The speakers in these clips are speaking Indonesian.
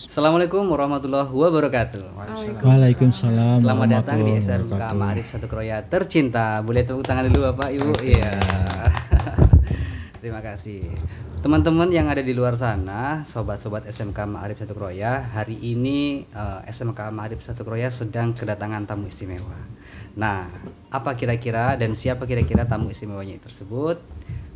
Assalamualaikum warahmatullahi wabarakatuh. Waalaikumsalam. Selamat datang di SMK warahmatullahi Ma'arif Satu Kroya tercinta. Boleh tepuk tangan dulu Bapak Ibu? Iya. Terima kasih. Teman-teman yang ada di luar sana, sobat-sobat SMK Ma'arif Satu Kroya, hari ini SMK Ma'arif Satu Kroya sedang kedatangan tamu istimewa. Nah, apa kira-kira dan siapa kira-kira tamu istimewanya tersebut?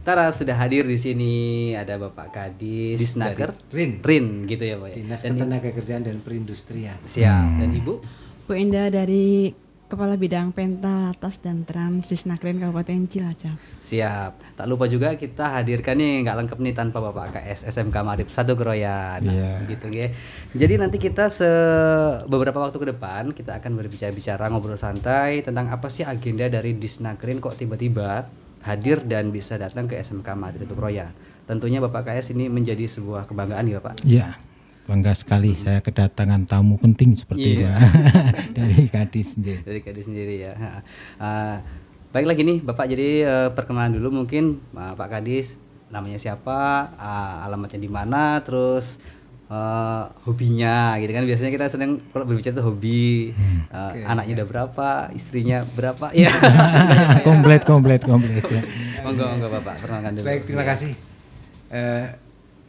Tara sudah hadir di sini, ada Bapak Kadis Disnaker Rin gitu ya Pak ya. Dinas Dan Ketenagakerjaan dan Perindustrian. siap. Dan Ibu Bu Endah dari Kepala Bidang Penta, Latas dan Trans Disnakrin Kabupaten Cilacap. siap. Tak lupa juga kita hadirkan nih, nggak lengkap nih tanpa Bapak KS SMK Ma'arif Satu Kroya. Nah, gitu ya. Jadi nanti kita beberapa waktu ke depan kita akan berbicara ngobrol santai tentang apa sih agenda dari Disnakrin kok tiba-tiba hadir dan bisa datang ke SMK Ma'arif Satu Kroya. Tentunya Bapak KS ini menjadi sebuah kebanggaan ya Pak. Ya, bangga sekali saya kedatangan tamu penting seperti Iya. dari Kadis. Dari Kadis sendiri ya. Baik lagi nih Bapak, jadi perkenalan dulu mungkin Pak Kadis, namanya siapa, alamatnya di mana, terus hobinya gitu kan. Biasanya kita senang kalau berbicara tuh hobi, anaknya udah berapa, istrinya berapa ya. komplit ya. Monggo Bapak perkenalkan dulu. Baik, terima kasih.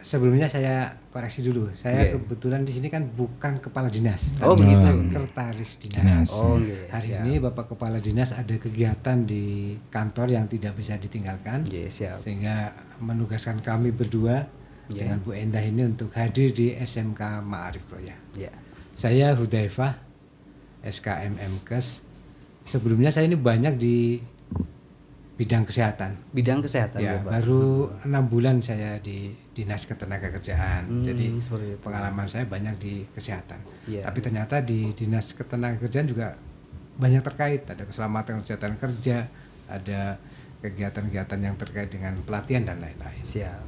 Sebelumnya saya koreksi dulu. Saya kebetulan di sini kan bukan kepala dinas, Oh, tapi begitu. sekretaris dinas. Oh, nggih, Hari siap. ini Bapak Kepala Dinas ada kegiatan di kantor yang tidak bisa ditinggalkan, Nggih, siap. sehingga menugaskan kami berdua dengan Bu Endah ini untuk hadir di SMK Ma'arif Kroya. Ya. Saya Hudzaifah, SKMMkes. Sebelumnya saya ini banyak di bidang kesehatan. Bidang kesehatan Ya, Bapak. baru 6 bulan saya di Dinas Ketenagakerjaan. Jadi seperti itu. pengalaman saya banyak di kesehatan. Iya. Tapi ternyata di Dinas Ketenagakerjaan juga banyak terkait. Ada keselamatan kesehatan kerja, ada kegiatan-kegiatan yang terkait dengan pelatihan dan lain-lain. Siap.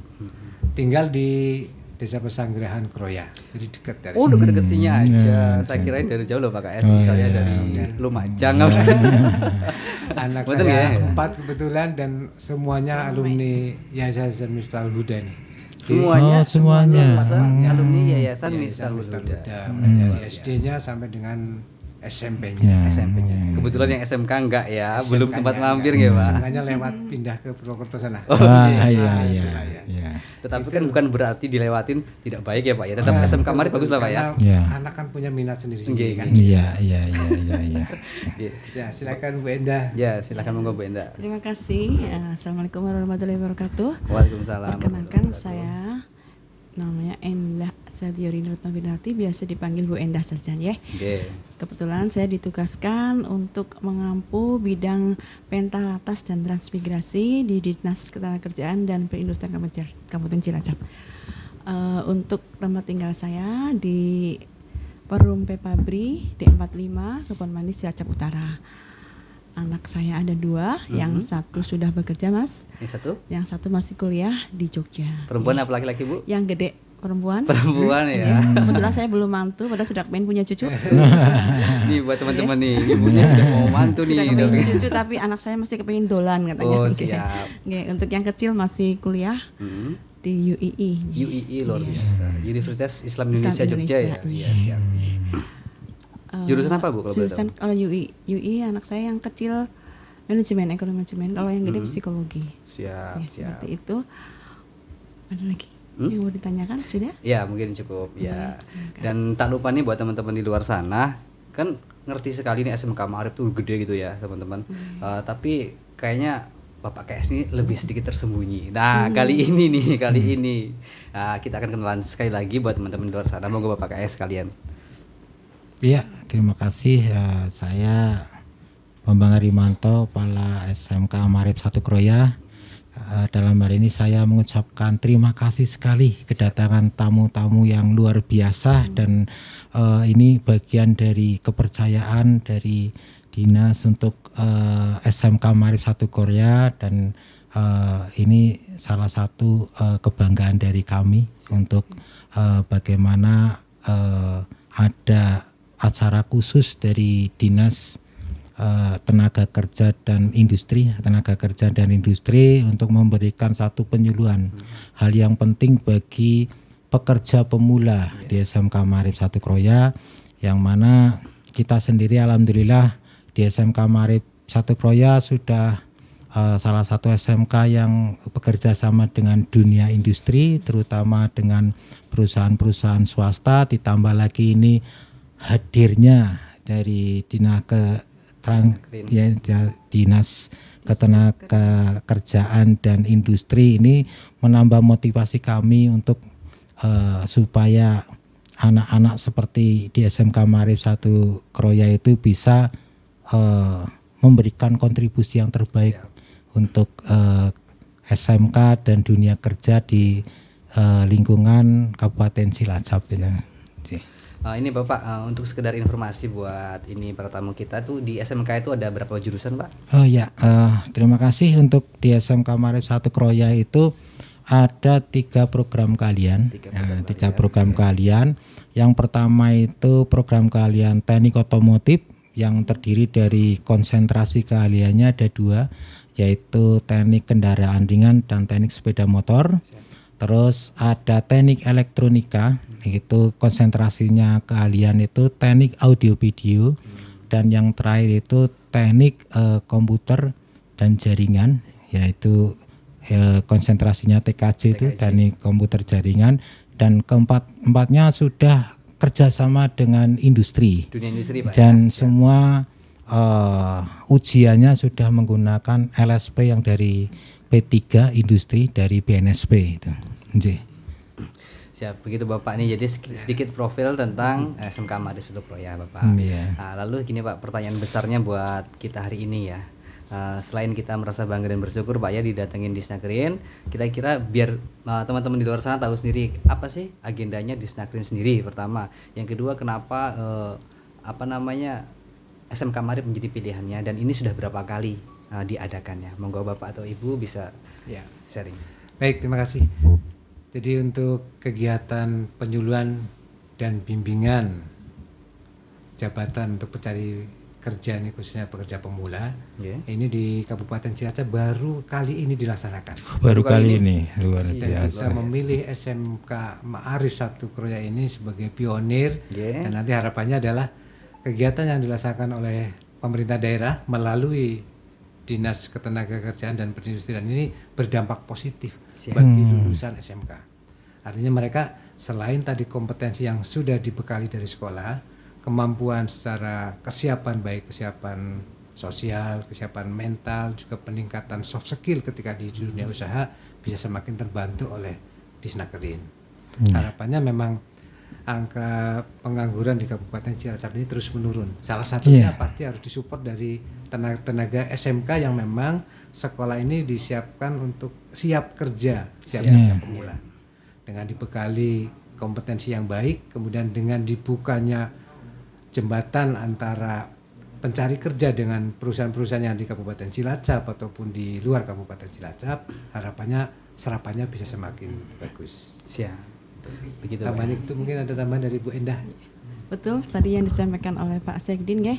Tinggal di Desa Pesanggerahan Kroya, jadi dekat dari Oh, sini. dekat-dekat sini aja. Saya kirain dari jauh loh Pak KS, misalnya dari Lumajang apa. Anak Betul saya ya? 4 kebetulan dan semuanya alumni Yayasan Miftahul Huda nih. Semuanya Oh, semuanya. alumni Yayasan Yayasan Miftahul Miftahul Huda. Huda, mulai dari SD-nya sampai dengan SMP-nya. SMP-nya. Kebetulan yang SMK enggak ya, SMK-nya belum sempat enggak. mampir ya, Pak. SMK-nya lewat pindah ke Purwokerto sana. Iya. Tetapi kan bukan berarti dilewatin tidak baik ya, Pak ya. Tetap SMK Ma'arif bagus lah, Pak ya. Karena Ya. anak kan punya minat sendiri-sendiri kan. Iya. Iya. Ya, silakan Bu Endah. Ya, silakan monggo Bu Enda. Terima kasih. Assalamualaikum warahmatullahi wabarakatuh. Waalaikumsalam. Perkenalkan saya namanya Endah Sadiorini Retnobinarti, biasa dipanggil Bu Endah saja ya. Oke. Kebetulan saya ditugaskan untuk mengampu bidang penta, latas dan transmigrasi di Dinas Ketenagakerjaan dan Perindustrian Kabupaten Cilacap. Untuk tempat tinggal saya di Perum Pepabri D45 Kebon Manis Cilacap Utara. Anak saya ada 2, yang satu sudah bekerja Mas, Ini satu. yang satu masih kuliah di Jogja. Perempuan apa laki-laki, Bu? Yang gede perempuan. Perempuan ya. Kebetulan saya belum mantu, padahal sudah pengen punya cucu. Nih buat teman-teman nih, ibunya sudah mau mantu Sudah nih. kepingin cucu, tapi anak saya masih kepingin dolan katanya. Oh, Oke. siap. Oke, untuk yang kecil masih kuliah di UII. UII luar biasa. Universitas Islam Indonesia Islam Jogja ya. Indonesia, Iya, siap. Jurusan apa, Bu, kalau boleh Jurusan kalau UI anak saya yang kecil manajemen, ekonomi manajemen. Kalau yang gede psikologi. Siap, Ya, siap. seperti itu. Ada lagi yang mau ditanyakan sudah? Ya mungkin cukup ya. Dan tak lupa nih buat teman-teman di luar sana, kan ngerti sekali nih SMK Ma'arif tuh gede gitu ya teman-teman. Tapi kayaknya Bapak KS ini lebih sedikit tersembunyi. Nah kali ini kita akan kenalan sekali lagi buat teman-teman di luar sana. Monggo Bapak KS sekalian. Iya, terima kasih. Saya Bambang Harimanto, Kepala SMK Ma'arif Satu Kroya. Dalam hari ini saya mengucapkan terima kasih sekali kedatangan tamu-tamu yang luar biasa dan ini bagian dari kepercayaan dari dinas untuk SMK Ma'arif Satu Kroya dan ini salah satu kebanggaan dari kami untuk bagaimana ada acara khusus dari dinas tenaga kerja dan industri untuk memberikan satu penyuluhan hal yang penting bagi pekerja pemula di SMK Maarif 1 Kroya, yang mana kita sendiri alhamdulillah di SMK Maarif 1 Kroya sudah salah satu SMK yang bekerja sama dengan dunia industri, terutama dengan perusahaan-perusahaan swasta, ditambah lagi ini hadirnya dari Dinas Ketenagakerjaan dan Industri ini menambah motivasi kami untuk supaya anak-anak seperti di SMK Maarif 1 Kroya itu bisa memberikan kontribusi yang terbaik untuk SMK dan dunia kerja di lingkungan Kabupaten Cilacap. Ini Bapak, untuk sekedar informasi buat ini para tamu kita tuh, di SMK itu ada berapa jurusan Pak? Oh ya, terima kasih. Untuk di SMK Maarif 1 Kroya itu ada 3 program kalian. Tiga program kalian. Yang pertama itu program kalian teknik otomotif yang terdiri dari konsentrasi keahliannya ada 2, yaitu teknik kendaraan ringan dan teknik sepeda motor. Terus ada teknik elektronika, itu konsentrasinya keahlian itu teknik audio video, dan yang terakhir itu teknik komputer dan jaringan, yaitu konsentrasinya TKJ itu teknik komputer jaringan, dan keempatnya sudah kerjasama dengan industri. Dunia industri Pak. Dan semua ujiannya sudah menggunakan LSP yang dari P3 industri dari BNSP itu. Siap, begitu Bapak nih. Jadi sedikit profil tentang SMK Maarif 1 Kroya Bapak. Nah, lalu gini Pak, pertanyaan besarnya buat kita hari ini ya. Selain kita merasa bangga dan bersyukur Pak ya didatengin di Snagrin, kira-kira biar teman-teman di luar sana tahu sendiri apa sih agendanya di Snagrin sendiri pertama. Yang kedua, kenapa SMK Maarif menjadi pilihannya, dan ini sudah berapa kali diadakannya. Monggo Bapak atau Ibu bisa sharing. Baik, terima kasih. Jadi untuk kegiatan penyuluhan dan bimbingan jabatan untuk pencari kerja ini, khususnya pekerja pemula, ini di Kabupaten Cilacap baru kali ini dilaksanakan. Baru kali ini, luar biasa. Kita memilih SMK Maarif 1 Kroya ini sebagai pionir, dan nanti harapannya adalah kegiatan yang dilaksanakan oleh pemerintah daerah melalui Dinas Ketenagakerjaan dan Perindustrian ini berdampak positif bagi lulusan SMK. Artinya mereka selain tadi kompetensi yang sudah dibekali dari sekolah, kemampuan secara kesiapan, baik kesiapan sosial, kesiapan mental, juga peningkatan soft skill ketika di dunia usaha bisa semakin terbantu oleh Disnakerin. Harapannya memang angka pengangguran di Kabupaten Cilacap ini terus menurun. Salah satunya pasti harus disupport dari tenaga SMK yang memang sekolah ini disiapkan untuk siap kerja pemula. Dengan dibekali kompetensi yang baik, kemudian dengan dibukanya jembatan antara pencari kerja dengan perusahaan-perusahaan yang di Kabupaten Cilacap ataupun di luar Kabupaten Cilacap, harapannya serapannya bisa semakin bagus. Siap. Begitu. Tambahan itu mungkin ada tambahan dari Bu Endah. Betul, tadi yang disampaikan oleh Pak Sekdin ya.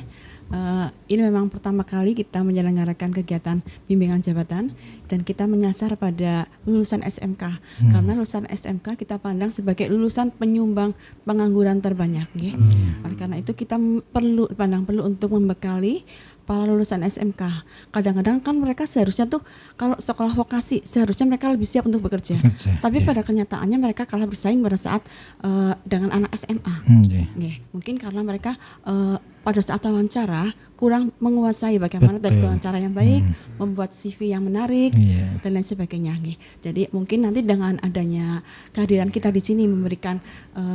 Ini memang pertama kali kita menyelenggarakan kegiatan bimbingan jabatan, dan kita menyasar pada lulusan SMK. Karena lulusan SMK kita pandang sebagai lulusan penyumbang pengangguran terbanyak ya. Oleh karena itu kita perlu untuk membekali para lulusan SMK. Kadang-kadang kan mereka seharusnya tuh kalau sekolah vokasi seharusnya mereka lebih siap untuk bekerja. Tapi pada kenyataannya mereka kalah bersaing pada saat dengan anak SMA. Mungkin karena mereka pada saat wawancara kurang menguasai bagaimana teknik wawancara yang baik, membuat CV yang menarik, dan lain sebagainya. Jadi mungkin nanti dengan adanya kehadiran kita di sini memberikan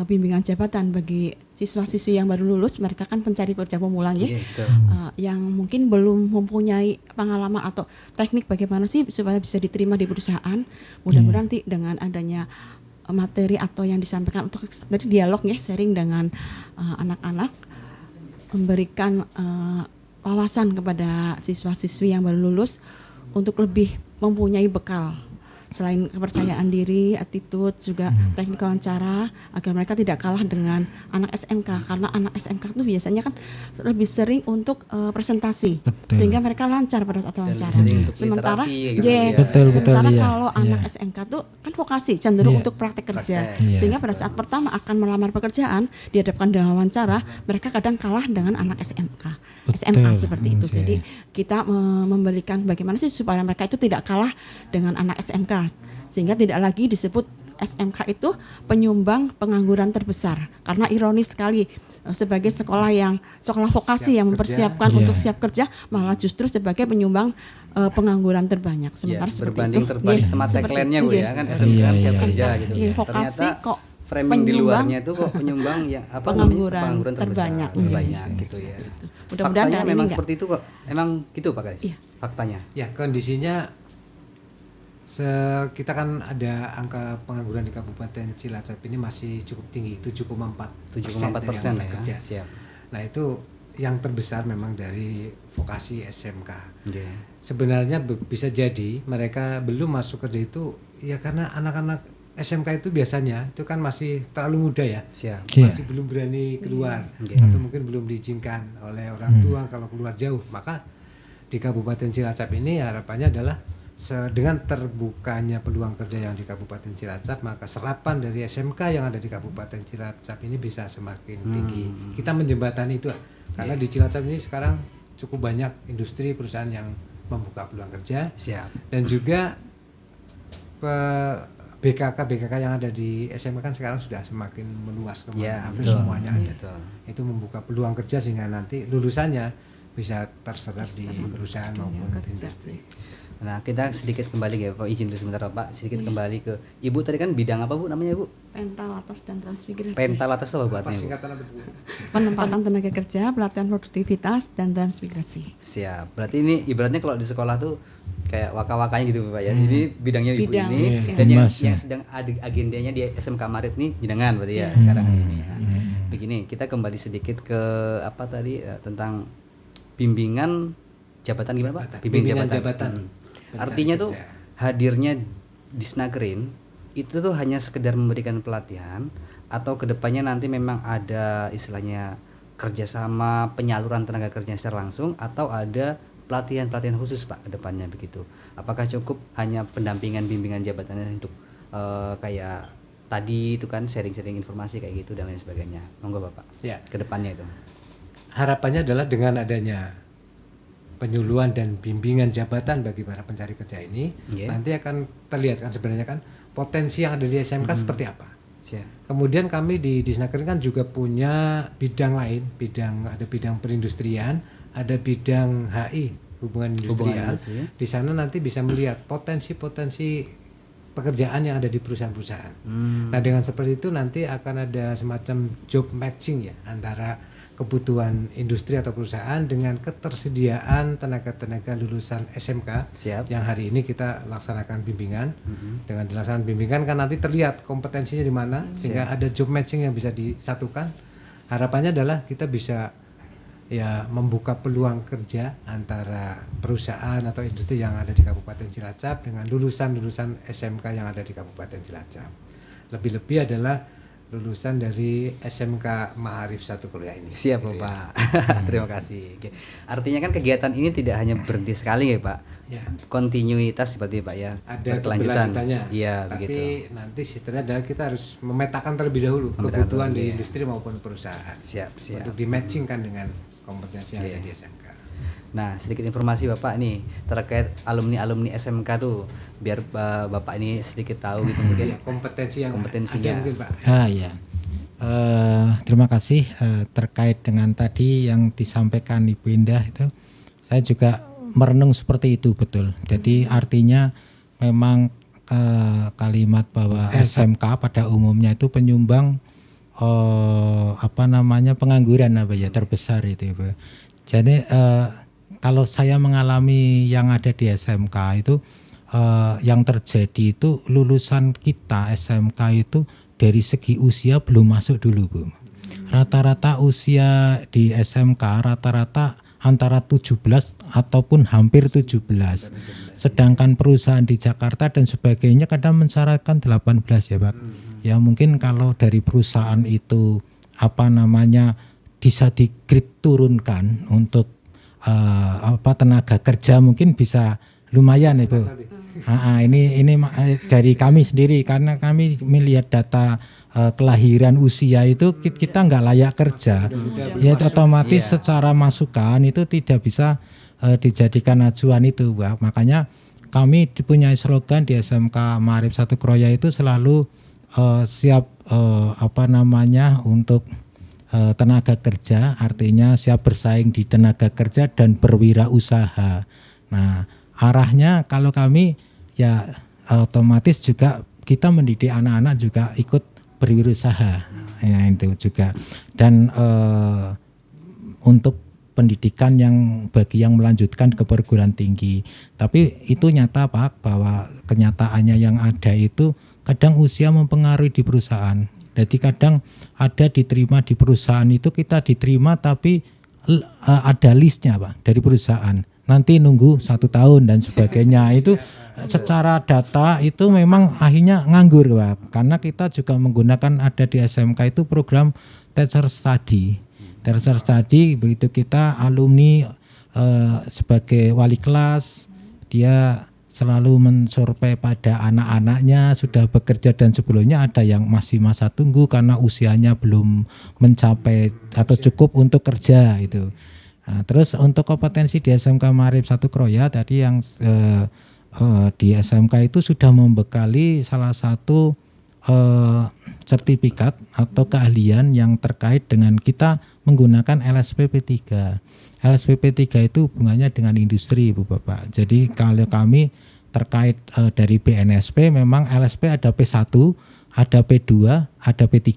bimbingan jabatan bagi siswa-siswi yang baru lulus, mereka kan pencari kerja pemula yang mungkin belum mempunyai pengalaman atau teknik bagaimana sih supaya bisa diterima di perusahaan. Mudah-mudahan nanti dengan adanya materi atau yang disampaikan untuk dari dialog sharing dengan anak-anak, memberikan wawasan kepada siswa-siswi yang baru lulus untuk lebih mempunyai bekal selain kepercayaan diri, attitude, juga teknik wawancara, agar mereka tidak kalah dengan anak SMK, karena anak SMK itu biasanya kan lebih sering untuk presentasi, sehingga mereka lancar pada saat wawancara. Sementara sementara kalau anak SMK tuh kan vokasi, cenderung untuk praktek kerja, sehingga pada saat pertama akan melamar pekerjaan dihadapkan dengan wawancara, mereka kadang kalah dengan anak SMA seperti itu. Jadi kita memberikan bagaimana sih supaya mereka itu tidak kalah dengan anak SMK, sehingga tidak lagi disebut SMK itu penyumbang pengangguran terbesar, karena ironis sekali sebagai sekolah vokasi yang mempersiapkan untuk siap kerja, malah justru sebagai penyumbang pengangguran terbanyak. Sementara seperti itu terbalik sama tagline-nya Bu ya kan, SMK siap kerja gitu. Vokasi ternyata kok framing di luarnya itu kok penyumbang yang pengangguran terbanyak gitu ya. Mudah-mudahan faktanya memang seperti itu kok. Emang gitu Pak Kais? Faktanya. Ya, kondisinya kita kan ada angka pengangguran di Kabupaten Cilacap ini masih cukup tinggi, 7,4% ya. Siap. Nah, itu yang terbesar memang dari vokasi SMK. Sebenarnya bisa jadi mereka belum masuk kerja itu ya karena anak-anak SMK itu biasanya itu kan masih terlalu muda ya. Masih belum berani keluar atau mungkin belum diizinkan oleh orang tua kalau keluar jauh. Maka di Kabupaten Cilacap ini harapannya adalah dengan terbukanya peluang kerja yang di Kabupaten Cilacap, maka serapan dari SMK yang ada di Kabupaten Cilacap ini bisa semakin tinggi. Kita menjembatani itu karena di Cilacap ini sekarang cukup banyak industri perusahaan yang membuka peluang kerja. Dan juga BKK yang ada di SMK kan sekarang sudah semakin meluas kemana, hampir semuanya ada. Itu membuka peluang kerja sehingga nanti lulusannya bisa terserap di perusahaan maupun industri. Nah, kita sedikit kembali ya Pak, izin dulu sebentar Pak, sedikit kembali ke Ibu tadi kan bidang apa Bu namanya Bu? Pentalatas dan transmigrasi. Pentalatas itu apa buatnya Bu? Penempatan tenaga kerja, pelatihan produktivitas dan transmigrasi. Siap. Berarti ini ibaratnya kalau di sekolah tuh kayak waka-wakanya gitu Pak ya. Jadi bidangnya Ibu ini dan yang sedang agendanya di SMK Marit nih jenengan berarti ya sekarang ini ya. Begini, kita kembali sedikit ke apa tadi tentang bimbingan jabatan gimana Pak? Bimbingan jabatan. Artinya tuh hadirnya Disnakerin itu tuh hanya sekedar memberikan pelatihan atau kedepannya nanti memang ada istilahnya kerjasama penyaluran tenaga kerja secara langsung atau ada pelatihan khusus Pak kedepannya begitu? Apakah cukup hanya pendampingan bimbingan jabatannya untuk kayak tadi itu kan sharing-sharing informasi kayak gitu dan lain sebagainya? Monggo Bapak. Ya. Kedepannya itu. Harapannya adalah dengan adanya penyuluhan dan bimbingan jabatan bagi para pencari kerja ini nanti akan terlihat kan sebenarnya kan potensi yang ada di SMK seperti apa. Kemudian kami di Disnakerin kan juga punya bidang lain, ada bidang perindustrian, ada bidang HI, hubungan industrial. Di sana nanti bisa melihat potensi-potensi pekerjaan yang ada di perusahaan-perusahaan. Nah, dengan seperti itu nanti akan ada semacam job matching ya antara kebutuhan industri atau perusahaan dengan ketersediaan tenaga-tenaga lulusan SMK yang hari ini kita laksanakan bimbingan. Dengan dilaksanakan bimbingan kan nanti terlihat kompetensinya di mana sehingga ada job matching yang bisa disatukan. Harapannya adalah kita bisa ya membuka peluang kerja antara perusahaan atau industri yang ada di Kabupaten Cilacap dengan lulusan-lulusan SMK yang ada di Kabupaten Cilacap. Lebih-lebih adalah lulusan dari SMK Ma'arif 1 Kroya ini. Siap Pak. Terima kasih. Oke. Artinya kan kegiatan ini tidak hanya berhenti sekali ya Pak. Kontinuitas seperti Pak ya. Ada berkelanjutannya. Iya tapi begitu. Nanti sistemnya adalah kita harus memetakan terlebih dahulu kebutuhan di industri maupun perusahaan. Siap. Untuk di-matchingkan dengan kompetensi yang ada di SMK. Nah, sedikit informasi Bapak nih terkait alumni SMK tuh, biar Bapak ini sedikit tahu gitu mungkin kompetensinya. Ada mungkin Pak. Iya. Terima kasih terkait dengan tadi yang disampaikan Ibu Indah itu, saya juga merenung seperti itu betul. Jadi artinya memang kalimat bahwa SMK pada umumnya itu penyumbang pengangguran terbesar itu Ibu. Jadi kalau saya mengalami yang ada di SMK itu yang terjadi itu lulusan kita SMK itu dari segi usia belum masuk dulu Bu. Rata-rata usia di SMK rata-rata antara 17 ataupun hampir 17. Sedangkan perusahaan di Jakarta dan sebagainya kadang mensyaratkan 18 ya Pak. Ya mungkin kalau dari perusahaan itu bisa di-grade turunkan untuk tenaga kerja mungkin bisa lumayan Ibu. Ini dari kami sendiri karena kami melihat data kelahiran usia itu kita nggak layak kerja, ya otomatis secara masukan itu tidak bisa dijadikan acuan itu, Pak. Makanya kami punya slogan di SMK Maarif 1 Kroya itu selalu siap untuk tenaga kerja, artinya siap bersaing di tenaga kerja dan berwirausaha. Nah, arahnya kalau kami ya otomatis juga kita mendidik anak-anak juga ikut berwirausaha, ya itu juga. Dan untuk pendidikan yang bagi yang melanjutkan ke perguruan tinggi. Tapi itu nyata Pak, bahwa kenyataannya yang ada itu kadang usia mempengaruhi di perusahaan. Jadi kadang ada diterima di perusahaan itu kita diterima tapi ada listnya Pak dari perusahaan. Nanti nunggu 1 tahun dan sebagainya. Itu secara data itu memang akhirnya nganggur Pak. Karena kita juga menggunakan ada di SMK itu program teacher study. Teacher study begitu kita alumni sebagai wali kelas dia selalu mensurvei pada anak-anaknya sudah bekerja dan sebelumnya ada yang masih masa tunggu karena usianya belum mencapai atau cukup untuk kerja itu. Nah, terus untuk kompetensi di SMK Maarif 1 Kroya tadi yang di SMK itu sudah membekali salah satu sertifikat atau keahlian yang terkait dengan kita menggunakan LSPP 3. LSPP 3 itu hubungannya dengan industri Ibu Bapak. Jadi kalau kami terkait dari BNSP memang LSP ada P1, ada P2, ada P3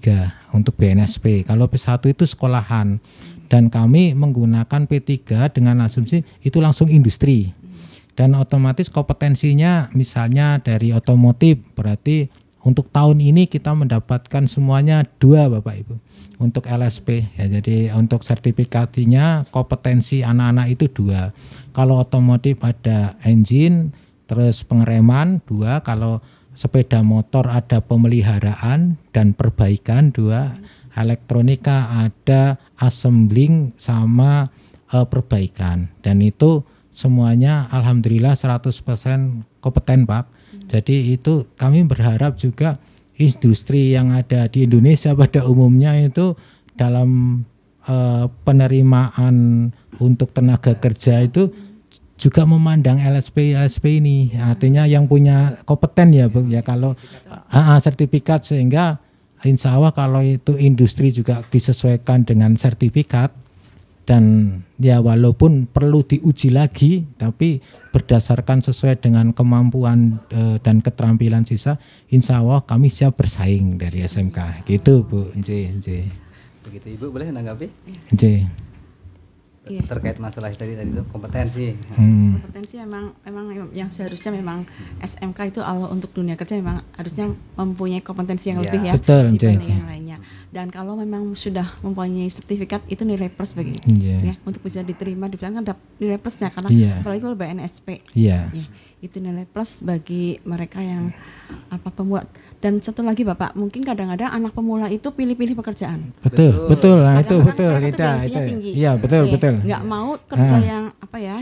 untuk BNSP. Kalau P1 itu sekolahan dan kami menggunakan P3 dengan asumsi itu langsung industri. Dan otomatis kompetensinya misalnya dari otomotif berarti untuk tahun ini kita mendapatkan semuanya 2 Bapak Ibu untuk LSP ya. Jadi untuk sertifikasinya kompetensi anak-anak itu 2. Kalau otomotif ada engine terus pengereman 2, kalau sepeda motor ada pemeliharaan dan perbaikan 2, elektronika ada assembling sama perbaikan. Dan itu semuanya alhamdulillah 100% kompeten Pak. Jadi itu kami berharap juga industri yang ada di Indonesia pada umumnya itu dalam penerimaan untuk tenaga kerja itu juga memandang LSP ini, artinya yang punya kompeten ya Bu ya, kalau sertifikat, sehingga insya Allah kalau itu industri juga disesuaikan dengan sertifikat. Dan ya walaupun perlu diuji lagi tapi berdasarkan sesuai dengan kemampuan dan keterampilan sisa, insya Allah kami siap bersaing dari SMK gitu Bu. Begitu Ibu, boleh menanggapi? Iya. Terkait masalah tadi itu kompetensi. Kompetensi memang yang seharusnya memang SMK itu kalau untuk dunia kerja memang harusnya mempunyai kompetensi yang lebih ya dibanding yang lainnya. Dan kalau memang sudah mempunyai sertifikat itu nilai plus bagi ya untuk bisa diterima di perusahaan kan ada nilai plusnya karena apalagi kalau BNSP. Ya, itu nilai plus bagi mereka yang pemula. Dan satu lagi Bapak, mungkin kadang-kadang anak pemula itu pilih-pilih pekerjaan. Betul. Nah, itu betul. Itu tinggi. Iya, betul. Nggak mau kerja yang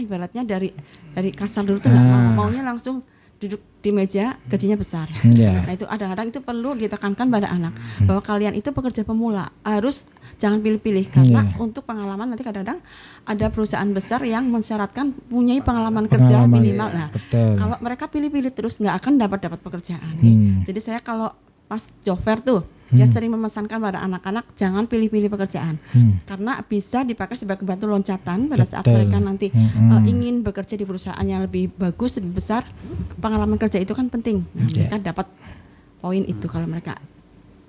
ibaratnya dari kasar dulu tuh nggak maunya langsung duduk di meja gajinya besar. Nah itu kadang-kadang itu perlu ditekankan pada anak bahwa kalian itu pekerja pemula harus jangan pilih-pilih karena untuk pengalaman nanti kadang-kadang ada perusahaan besar yang mensyaratkan punyai pengalaman kerja minimal. Nah kalau mereka pilih-pilih terus nggak akan dapat pekerjaan. Jadi saya kalau pas job fair tuh dia sering memesankan pada anak-anak jangan pilih-pilih pekerjaan karena bisa dipakai sebagai batu loncatan pada saat mereka nanti ingin bekerja di perusahaan yang lebih bagus, lebih besar. Pengalaman kerja itu kan penting. Mereka dapat poin itu kalau mereka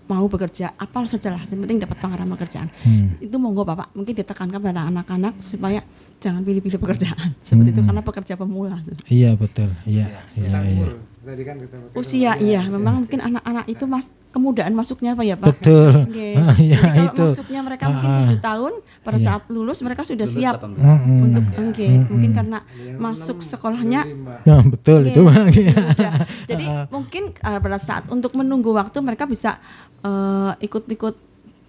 mau bekerja apal sajalah, yang penting dapat pengalaman kerjaan. Itu monggo Bapak mungkin ditekankan pada anak-anak supaya jangan pilih-pilih pekerjaan seperti itu karena pekerja pemula. Iya betul. Iya. tadi kan kita usia, iya, memang mungkin anak-anak itu kemudaan masuknya apa ya Pak? Betul. Okay. Ya, Jadi kalau itu. masuknya mereka mungkin 7 tahun, pada saat lulus mereka sudah siap 18. untuk mungkin karena masuk sekolahnya. Nah, betul itu. Udah. Jadi mungkin pada saat untuk menunggu waktu mereka bisa ikut-ikut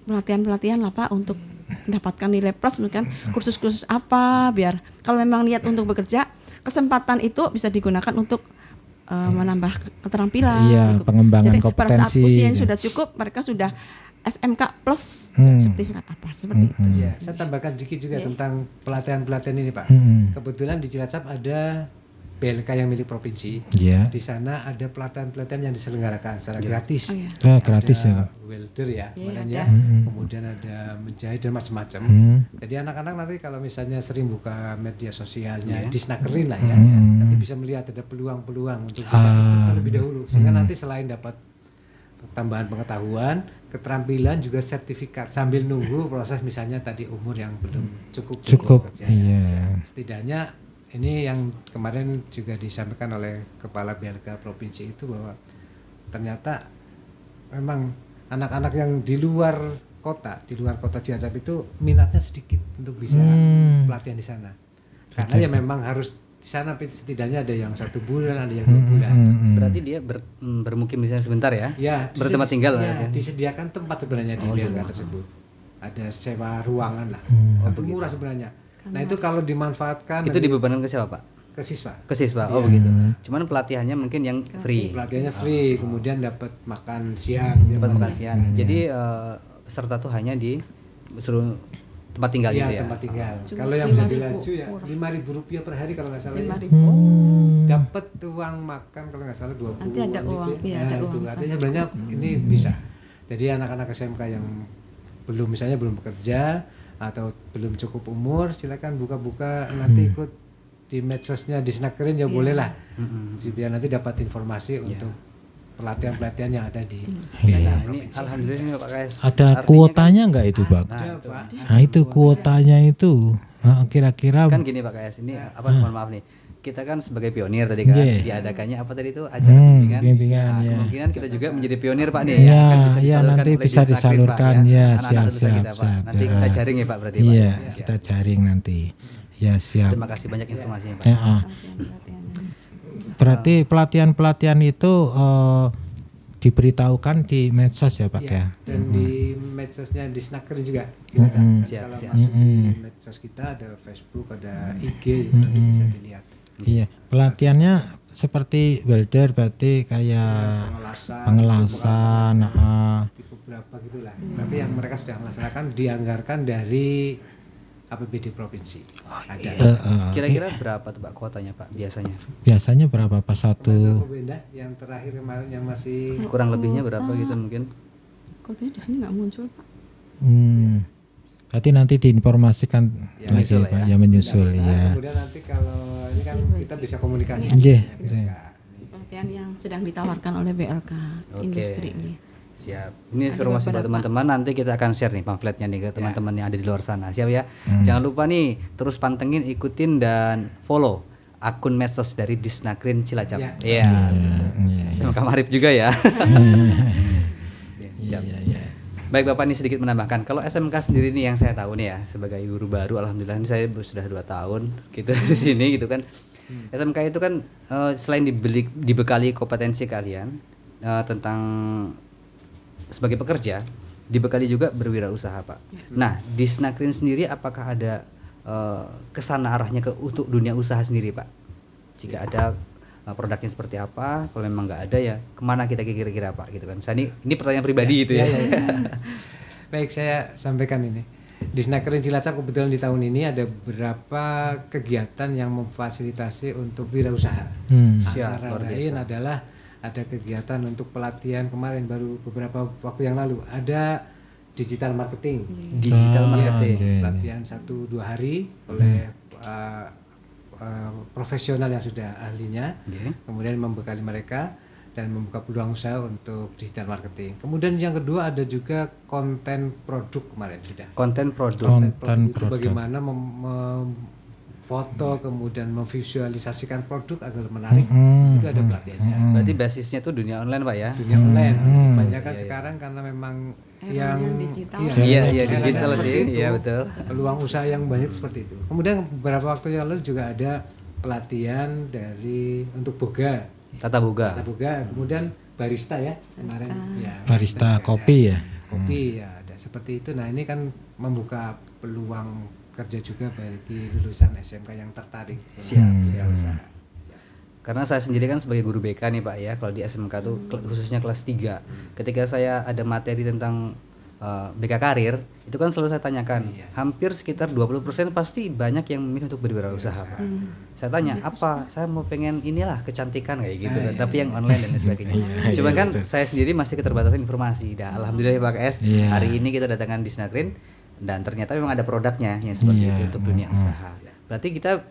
pelatihan-pelatihan lah Pak untuk mendapatkan nilai plus, mungkin kursus-kursus apa, biar kalau memang niat untuk bekerja, kesempatan itu bisa digunakan untuk menambah keterampilan. Iya, pengembangan jadi, kompetensi. pada saat usia yang sudah cukup, mereka sudah SMK plus sertifikat apa seperti itu. Ya, saya tambahkan dikit juga tentang pelatihan-pelatihan ini Pak. Kebetulan di Cilacap ada BLK yang milik provinsi. Iya. Di sana ada pelatihan-pelatihan yang diselenggarakan secara gratis. Oh, iya. Gratis ya, Pak. Welder ya, kemarin ada. ya. Kemudian ada menjahit dan macam-macam. Jadi anak-anak nanti kalau misalnya sering buka media sosialnya, disnakerin lah ya, nanti bisa melihat ada peluang-peluang untuk bisa ikut terlebih dahulu. Sehingga nanti selain dapat tambahan pengetahuan, keterampilan juga sertifikat sambil nunggu proses misalnya tadi umur yang belum cukup. Bekerja. Iya. Setidaknya ini yang kemarin juga disampaikan oleh Kepala BLK Provinsi itu bahwa ternyata memang anak-anak yang di luar kota Cilacap itu minatnya sedikit untuk bisa pelatihan di sana. Karena ya memang harus di sana setidaknya ada yang 1 bulan, ada yang 2 bulan. Berarti dia bermukim di sana sebentar ya? Ya, bertempat tinggal ya, ya? disediakan tempat sebenarnya di BLK tersebut. Ada sewa ruangan lah. Murah sebenarnya. Nah, itu kalau dimanfaatkan Itu dibebankan ke siapa Pak? ke siswa. Ke siswa, oh begitu. Cuman pelatihannya mungkin yang free. Pelatihannya free, kemudian dapat makan siang, Dapat makan siang. Jadi peserta tuh hanya disuruh tempat tinggal Iya, gitu ya? tempat tinggal. Cuma Kalau yang 5.000 jadi laju ya murah. Rp5.000 per hari kalau nggak salah. Ya. 5.000. Dapat uang makan kalau nggak salah 20. Nanti ada uang, iya, ada itu uang artinya sebenarnya ini bisa. Jadi anak-anak SMK yang belum bekerja atau belum cukup umur, silakan buka-buka nanti ikut di medsosnya disnakerin ya boleh lah. Biar nanti dapat informasi untuk pelatihan-pelatihan yang ada di Nah, ini alhamdulillah ini Pak KS. Ada kuotanya nggak itu, Pak? Nah, itu kuotanya itu kira-kira Kan gini Pak KS, ini apa mohon maaf nih. Kita kan sebagai pionir tadi kan diadakannya apa tadi itu acara bimbingan. Nah, kemungkinan kita juga menjadi pionir Pak nih ya, kan ya nanti oleh bisa Disnaker, disalurkan Pak, ya, anak-anak siap. kita, Pak. Nanti kita jaring ya Pak berarti Pak. Iya, kita jaring nanti. Ya, siap. Terima kasih banyak informasinya Pak. Berarti pelatihan-pelatihan itu diberitahukan di medsos ya Pak ya? Dan di medsosnya disnakerin juga. Kalau masuk di medsos kita ada Facebook, ada IG, nanti bisa dilihat. Iya, pelatihannya seperti welder berarti kayak pengelasan, Tipe berapa gitulah. Tapi yang mereka sudah melaksanakan dianggarkan dari APBD provinsi. Ada. Kira-kira berapa tuh Pak kuotanya Pak biasanya? Biasanya berapa Pak satu? Benda yang terakhir kemarin yang masih Kurang lebihnya berapa gitu mungkin? Kotanya di sini nggak muncul Pak. Berarti nanti diinformasikan lagi menyusul Pak, ya menyusul ya. kemudian nanti kalau ini kan kita bisa komunikasi. Iya. Pelatihan yang sedang ditawarkan oleh BLK industri ini. Siap. Ini informasi buat teman-teman, nanti kita akan share nih pamfletnya nih ke teman-teman yang ada di luar sana. Siap ya. Jangan lupa nih terus pantengin, ikutin dan follow akun medsos dari Disnakerin Cilacap. Iya. SMK Maarif juga ya. Iya. Baik Bapak, ini sedikit menambahkan. Kalau SMK sendiri nih yang saya tahu nih ya sebagai guru baru, alhamdulillah ini saya sudah 2 tahun gitu di sini gitu kan. SMK itu kan selain dibekali kompetensi kalian tentang sebagai pekerja, dibekali juga berwirausaha Pak. Nah, di Disnakerin sendiri apakah ada kesana arahnya untuk dunia usaha sendiri Pak? Jika ada produknya seperti apa, kalau memang nggak ada ya kemana kita kira-kira Pak gitu kan. Saya ini pertanyaan pribadi gitu ya. Baik, saya sampaikan ini. Disnakerin Cilacap kebetulan di tahun ini ada beberapa kegiatan yang memfasilitasi untuk wirausaha. Antara lain adalah ada kegiatan untuk pelatihan kemarin baru beberapa waktu yang lalu. Ada digital marketing. Pelatihan 1-2 hari oleh profesional yang sudah ahlinya, kemudian membekali mereka dan membuka peluang usaha untuk digital marketing. Kemudian yang kedua ada juga konten produk kemarin sudah. Konten produk. Itu bagaimana foto, kemudian memvisualisasikan produk agar menarik, itu ada pelatihannya. Berarti basisnya tuh dunia online Pak ya? Dunia online, banyak kan sekarang karena memang yang digital. Iya digital sih, iya betul. Peluang usaha yang banyak seperti itu. Kemudian beberapa waktu yang lalu juga ada pelatihan untuk boga, Tata boga, kemudian barista ya kemarin. Ya, barista kopi ya. Kopi ya ada seperti itu. Nah ini kan membuka peluang kerja juga bagi lulusan SMK yang tertarik. Siap. Karena saya sendiri kan sebagai guru BK nih Pak ya, kalau di SMK tuh khususnya kelas 3. Ketika saya ada materi tentang BK karir, itu kan selalu saya tanyakan. Hampir sekitar 20% pasti banyak yang memilih untuk berwirausaha Pak. Saya tanya, apa? Saya mau pengen inilah kecantikan kayak gitu kan, tapi yang online dan lain sebagainya. Cuman kan saya sendiri masih keterbatasan informasi. Alhamdulillah Pak KS, hari ini kita datangkan di Snagrin dan ternyata memang ada produknya yang seperti itu untuk dunia usaha. Berarti kita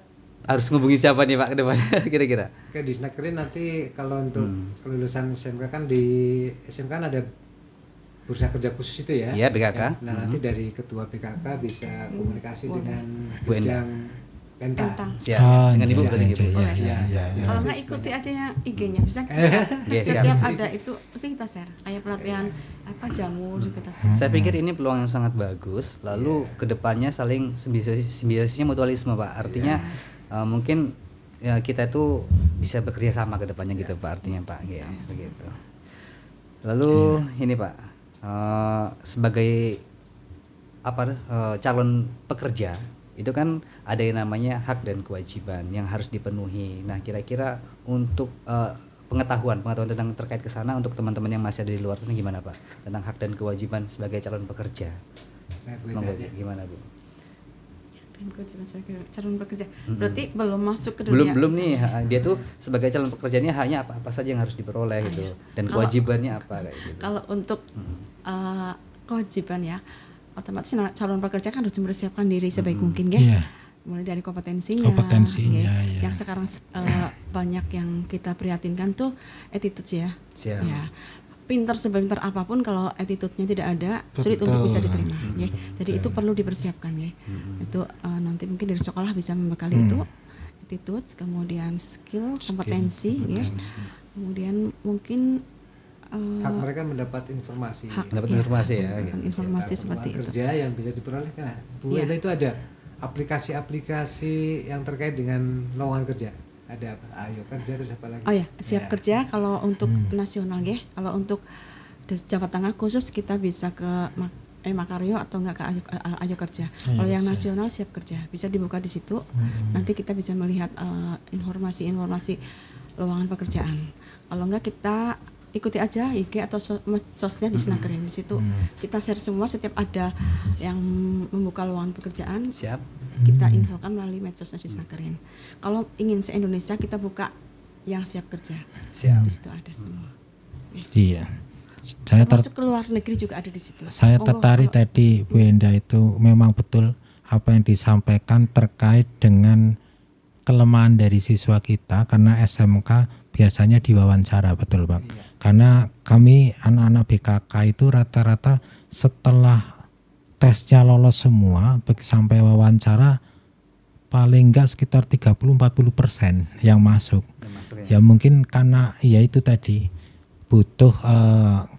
harus ngubungi siapa nih Pak ke depan kira-kira? Ke di Snagrin nanti kalau untuk lulusan SMK kan di SMK kan ada bursa kerja khusus itu ya. Iya BKK. Nah nanti dari ketua BKK bisa komunikasi dengan Bu Enda. bidang Penta. Siap. Dengan Ibu tadi Ibu. Kalau nggak ikuti aja yang IG-nya bisa setiap ada itu pasti kita share. Kayak pelatihan jamu juga kita share. Saya pikir ini peluang yang sangat bagus. Lalu kedepannya saling simbiosisnya mutualisme Pak. Artinya mungkin ya, kita itu bisa bekerja sama kedepannya gitu Pak. Artinya Pak. Ya, begitu. Lalu ini Pak, sebagai calon pekerja itu kan ada yang namanya hak dan kewajiban yang harus dipenuhi. Nah kira-kira untuk pengetahuan tentang terkait ke sana untuk teman-teman yang masih ada di luar sana gimana Pak tentang hak dan kewajiban sebagai calon pekerja? Gimana Bu? Dan kewajiban sebagai calon pekerja. Berarti belum masuk ke dunia. Belum nih. Dia tuh sebagai calon pekerjanya hanya apa saja yang harus diperoleh gitu dan kewajibannya apa kayak gitu. Kalau untuk kewajiban ya, otomatis calon pekerja kan harus mempersiapkan diri sebaik mungkin ya. Mulai dari kompetensinya yang sekarang banyak yang kita prihatinkan tuh attitude ya. Ya. Pintar sepintar apapun kalau attitude-nya tidak ada, sulit untuk bisa diterima ya. Jadi itu perlu dipersiapkan ya. Itu nanti mungkin dari sekolah bisa membekali itu attitude, kemudian skill, kompetensi ya. Kemudian mungkin hak mereka mendapat informasi. Informasi seperti itu. Kerja yang bisa diperoleh kan. Bu Enda itu ada aplikasi-aplikasi yang terkait dengan lowongan kerja. Ada apa? Ayo kerja terus apa lagi? Oh ya, siap kerja kalau untuk nasional ya. Kalau untuk Jawa Tengah khusus kita bisa ke Makaryo atau enggak ke Ayo Kerja. Kalau yang nasional siap kerja bisa dibuka di situ. Nanti kita bisa melihat informasi-informasi lowongan pekerjaan. Kalau enggak kita ikuti aja IG atau sosnya di Snagrin. Di situ kita share semua setiap ada yang membuka lowongan pekerjaan. Siap. Kita infokan melalui medsosnya di Snagrin. Kalau ingin se-Indonesia kita buka yang siap kerja. Siap. Di situ ada semua. Iya. Saya masuk ke luar negeri juga ada di situ. Saya tertarik tadi Bu Enda itu memang betul apa yang disampaikan terkait dengan kelemahan dari siswa kita karena SMK biasanya diwawancara, betul Pak. Karena kami anak-anak BKK itu rata-rata setelah tesnya lolos semua sampai wawancara paling enggak sekitar 30-40% yang masuk. Ya mungkin karena ya itu tadi butuh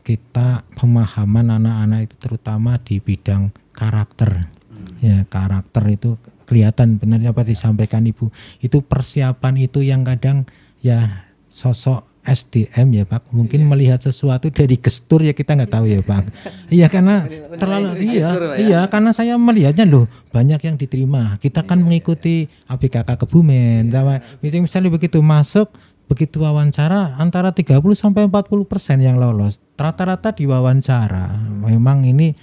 kita pemahaman anak-anak itu terutama di bidang karakter. Ya karakter itu kelihatan benar apa disampaikan Ibu. Itu persiapan itu yang kadang ya sosok SDM ya Pak mungkin melihat sesuatu dari gestur ya kita nggak tahu ya Pak. Iya karena terlalu karena saya melihatnya loh banyak yang diterima. Kita kan mengikuti ABKK Kebumen sama misalnya begitu masuk begitu wawancara antara 30 sampai 40% yang lolos. Rata-rata diwawancara. Memang ini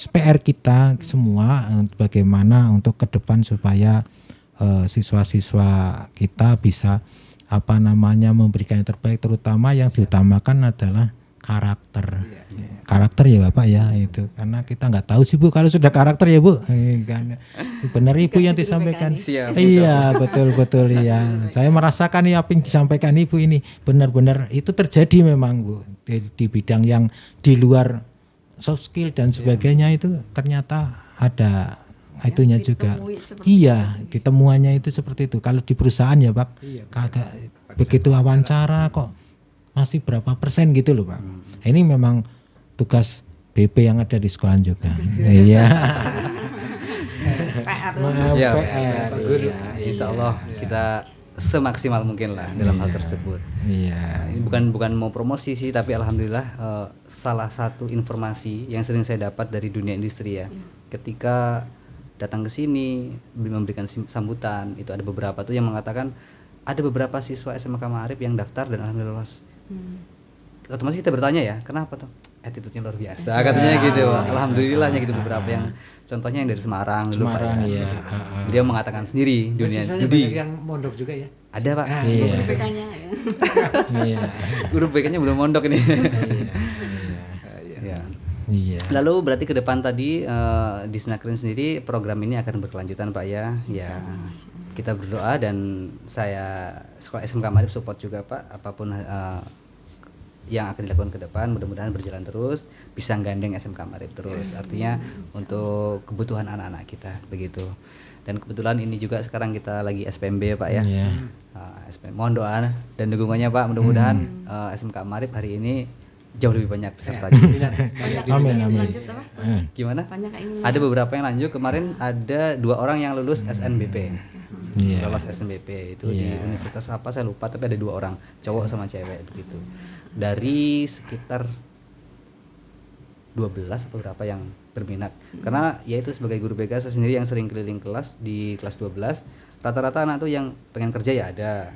PR kita semua bagaimana untuk ke depan supaya siswa-siswa kita bisa memberikan yang terbaik, terutama yang diutamakan adalah karakter. Karakter ya Bapak ya itu karena kita nggak tahu sih Bu kalau sudah karakter ya Bu. Benar Ibu yang disampaikan. Iya betul ya. Saya merasakan apa yang disampaikan Ibu ini benar-benar itu terjadi memang Bu di bidang yang di luar soft skill dan sebagainya itu ternyata ada itunya juga. Iya, ditemuannya itu seperti itu. Kalau di perusahaan ya Pak, kagak begitu wawancara kok masih berapa persen gitu loh Pak. Ini memang tugas BP yang ada di sekolah juga. Iya. PR. Insya Allah kita semaksimal mungkin lah dalam hal tersebut. Iya. Ini bukan mau promosi sih, tapi alhamdulillah salah satu informasi yang sering saya dapat dari dunia industri ya. Ketika datang ke sini memberikan sambutan, itu ada beberapa tuh yang mengatakan ada beberapa siswa SMK Ma'arif yang daftar dan alhamdulillah lolos. Otomatis kita bertanya ya, kenapa tuh? Attitude-nya luar biasa katanya gitu. Alhamdulillahnya gitu, beberapa yang contohnya yang dari Semarang dulu Pak ya. Dia mengatakan sendiri dunia judi. Yang mondok juga ya. Ada Pak. Guru BK-nya ya. Iya. Guru BK-nya belum mondok ini. Iya. Lalu berarti ke depan tadi di Snakrin sendiri program ini akan berkelanjutan Pak ya. Ya. Kita berdoa dan saya sekolah SMK Ma'arif support juga Pak, apapun yang akan dilakukan ke depan mudah-mudahan berjalan terus, bisa gandeng SMK Ma'arif terus. Artinya untuk kebutuhan anak-anak kita begitu. Dan kebetulan ini juga sekarang kita lagi SPMB Pak ya. SPMB. Mohon doa dan dukungannya Pak, mudah-mudahan SMK Ma'arif hari ini jauh lebih banyak pesertanya. Amin. Gimana? Ada beberapa yang lanjut. Kemarin ada 2 orang yang lulus SNBP. Lolos SNBP itu di universitas apa saya lupa, tapi ada 2 orang, cowok sama cewek begitu. Dari sekitar 12 atau berapa yang berminat. Karena ya itu sebagai guru BK saya sendiri yang sering keliling kelas di kelas 12, rata-rata anak tuh yang pengen kerja ya ada.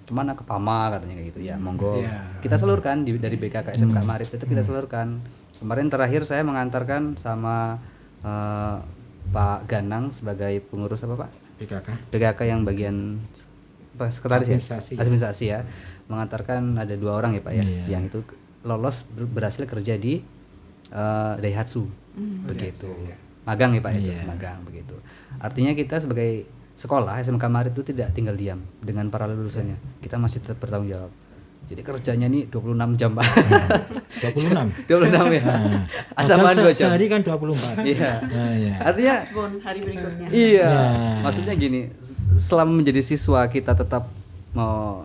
Cuman ke PAMA katanya kayak gitu ya, monggo. Kita salurkan dari BK ke SMK Ma'arif itu kita salurkan. Kemarin terakhir saya mengantarkan sama Pak Ganang sebagai pengurus apa Pak? PKK yang bagian sekretaris administrasi ya. Mengantarkan ada 2 orang ya Pak ya, yang itu lolos berhasil kerja di Daihatsu begitu. Magang ya Pak itu, magang begitu. Artinya kita sebagai sekolah SMK Ma'arif itu tidak tinggal diam dengan para lulusannya. Kita masih tetap bertanggung jawab. Jadi kerjanya nih 26 jam Pak. 26 ya. Asaman 2 jam. Sehari kan 24. Iya. Artinya hari berikutnya. Iya. Maksudnya gini, selama menjadi siswa kita tetap mau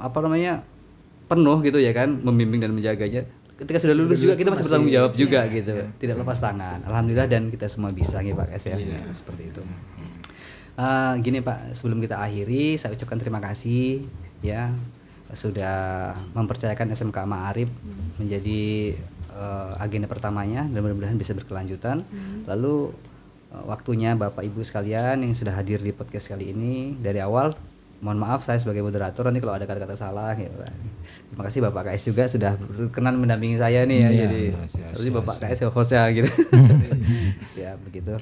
penuh gitu ya kan, membimbing dan menjaganya. Ketika sudah lulus juga kita masih bertanggung jawab juga gitu. Tidak lepas tangan. Alhamdulillah dan kita semua bisa gitu Pak S ya. Seperti itu. Gini Pak, sebelum kita akhiri saya ucapkan terima kasih ya sudah mempercayakan SMK Ma'arif menjadi agenda pertamanya dan mudah-mudahan bisa berkelanjutan. Lalu waktunya Bapak Ibu sekalian yang sudah hadir di podcast kali ini dari awal, mohon maaf saya sebagai moderator nanti kalau ada kata-kata salah gitu. Terima kasih Bapak KS juga sudah berkenan mendampingi saya nih ya. Jadi harusnya Bapak KS hostnya gitu. Siap begitu.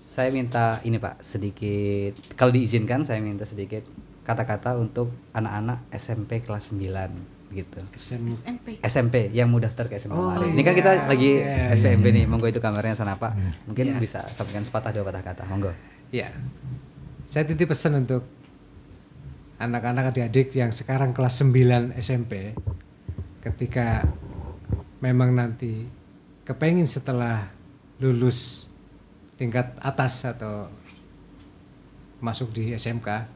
Saya minta ini Pak sedikit, kalau diizinkan saya minta sedikit kata-kata untuk anak-anak SMP kelas 9 gitu. SMP yang mau daftar ke SMK Ma'arif. Ini kan kita lagi SPMB nih, monggo itu kameranya sana Pak. Mungkin bisa sampaikan sepatah 2 patah kata, monggo. Iya. Saya titip pesan untuk anak-anak adik-adik yang sekarang kelas 9 SMP, ketika memang nanti kepengin setelah lulus tingkat atas atau masuk di SMK,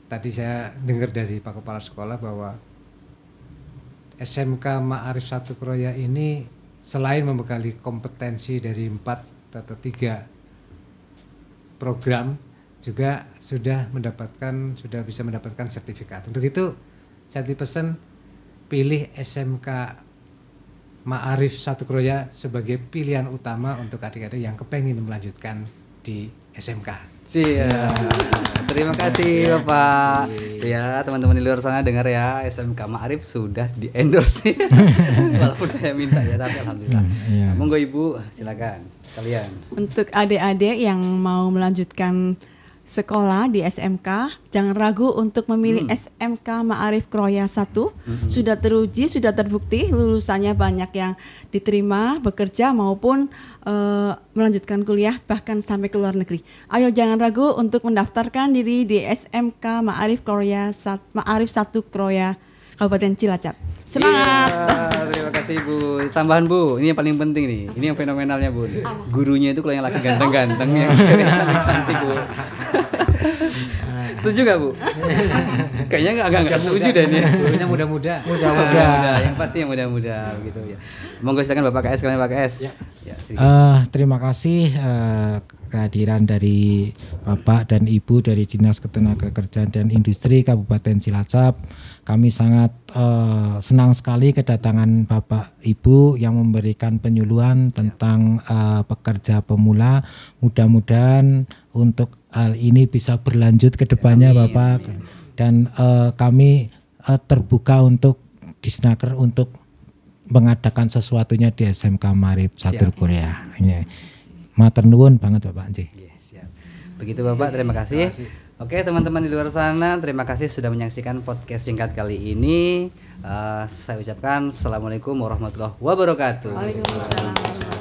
tadi saya dengar dari Pak Kepala Sekolah bahwa SMK Ma'arif 1 Kroya ini selain membekali kompetensi dari 4 atau 3 program, juga sudah bisa mendapatkan sertifikat. Untuk itu saya dipesan pilih SMK Ma'arif 1 Kroya sebagai pilihan utama untuk adik-adik yang kepengen melanjutkan di SMK. Terima kasih Bapak. Ya teman-teman di luar sana dengar ya, SMK Ma'arif sudah di endorse. Walaupun saya minta ya, tapi alhamdulillah. Monggo Ibu silakan kalian. Untuk adik-adik yang mau melanjutkan sekolah di SMK, jangan ragu untuk memilih SMK Ma'arif Kroya 1. Sudah teruji, sudah terbukti lulusannya banyak yang diterima bekerja maupun melanjutkan kuliah bahkan sampai ke luar negeri. Ayo jangan ragu untuk mendaftarkan diri di SMK Ma'arif 1 Kroya Kabupaten Cilacap. Semangat. Iya, terima kasih Bu. Tambahan Bu, ini yang paling penting nih. Ini yang fenomenalnya Bu. Gurunya itu kalau yang laki ganteng-ganteng, yang cewek cantik Bu. Setuju gak Bu? Kayaknya agak setuju deh nih. Gurunya muda-muda. Mudah-mudah. Yang pasti yang muda-muda gitu ya. Monggo silakan Bapak KS, kalian Pak KS. Ya, Terima kasih kehadiran dari Bapak dan Ibu dari Dinas Ketenagakerjaan dan Industri Kabupaten Cilacap. Kami sangat senang sekali kedatangan Bapak Ibu yang memberikan penyuluhan tentang pekerja pemula. Mudah-mudahan untuk hal ini bisa berlanjut ke depannya Bapak. Dan kami terbuka untuk Disnaker untuk mengadakan sesuatunya di SMK Maarif 1 Korea. Matur nuwun banget Bapak Nji. Siap. Begitu Bapak, terima kasih. Oke teman-teman di luar sana, terima kasih sudah menyaksikan podcast singkat kali ini. Saya ucapkan Assalamualaikum warahmatullahi wabarakatuh. Waalaikumsalam.